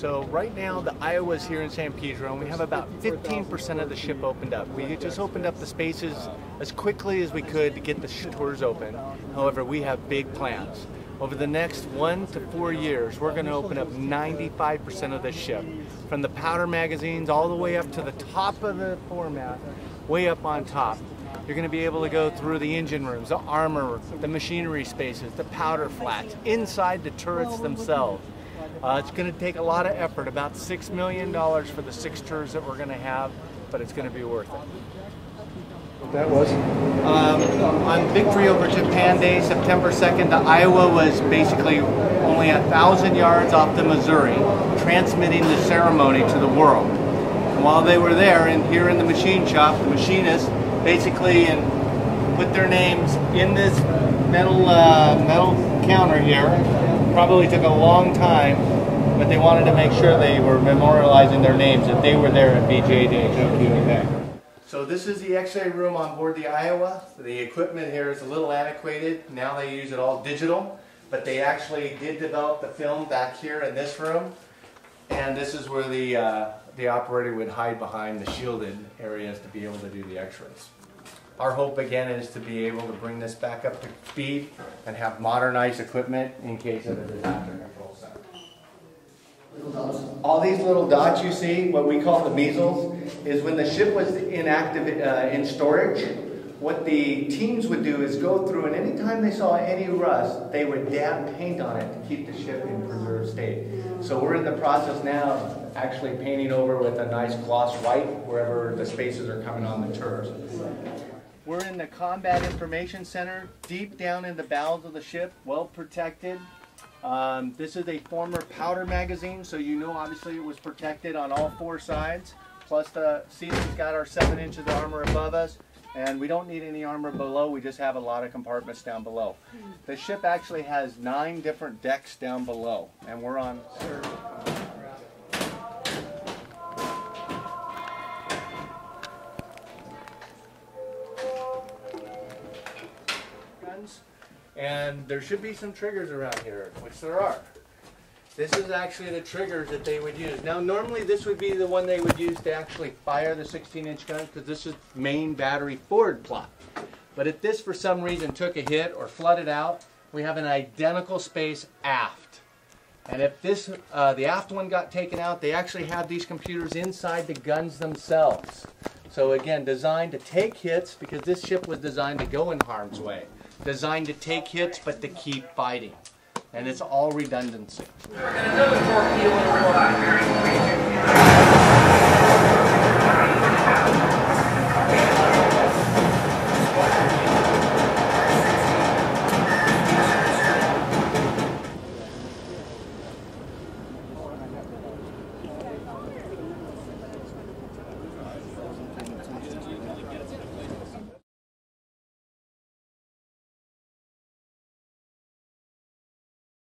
So right now the Iowa's here in San Pedro, and we have about 15% of the ship opened up. We just opened up the spaces as quickly as we could to get the tours open. However, we have big plans. Over the next 1 to 4 years, we're going to open up 95% of the ship, from the powder magazines all the way up to the top of the format, way up on top. You're going to be able to go through the engine rooms, the armor, the machinery spaces, the powder flats, inside the turrets themselves. It's going to take a lot of effort, about $6 million for the 6 tours that we're going to have, but it's going to be worth it. That was? On victory over Japan Day, September 2nd, the Iowa was basically only 1,000 yards off the Missouri, transmitting the ceremony to the world. And while they were there, and here in the machine shop, the machinists basically put their names in this metal counter here. Probably took a long time, but they wanted to make sure they were memorializing their names, that they were there at BJ Day. So this is the X-ray room on board the Iowa. The equipment here is a little antiquated. Now they use it all digital, but they actually did develop the film back here in this room. And this is where the operator would hide behind the shielded areas to be able to do the X-rays. Our hope again is to be able to bring this back up to speed and have modernized equipment in case of a disaster control center. All these little dots you see, what we call the measles, is when the ship was inactive in storage, what the teams would do is go through, and anytime they saw any rust, they would dab paint on it to keep the ship in preserved state. So we're in the process now of actually painting over with a nice gloss white wherever the spaces are coming on the tours. We're in the Combat Information Center, deep down in the bowels of the ship, well protected. This is a former powder magazine, so you know obviously it was protected on all 4 sides. Plus the ceiling's got our 7 inches of armor above us, and we don't need any armor below, we just have a lot of compartments down below. The ship actually has 9 different decks down below, and we're on and there should be some triggers around here, which there are. This is actually the triggers that they would use. Now normally this would be the one they would use to actually fire the 16-inch guns, because this is main battery forward plot. But if this for some reason took a hit or flooded out, we have an identical space aft. And if this, the aft one got taken out, they actually have these computers inside the guns themselves. So again, designed to take hits, because this ship was designed to go in harm's way. Designed to take hits, but to keep fighting. And it's all redundancy. We're going to do the torpedo in real life.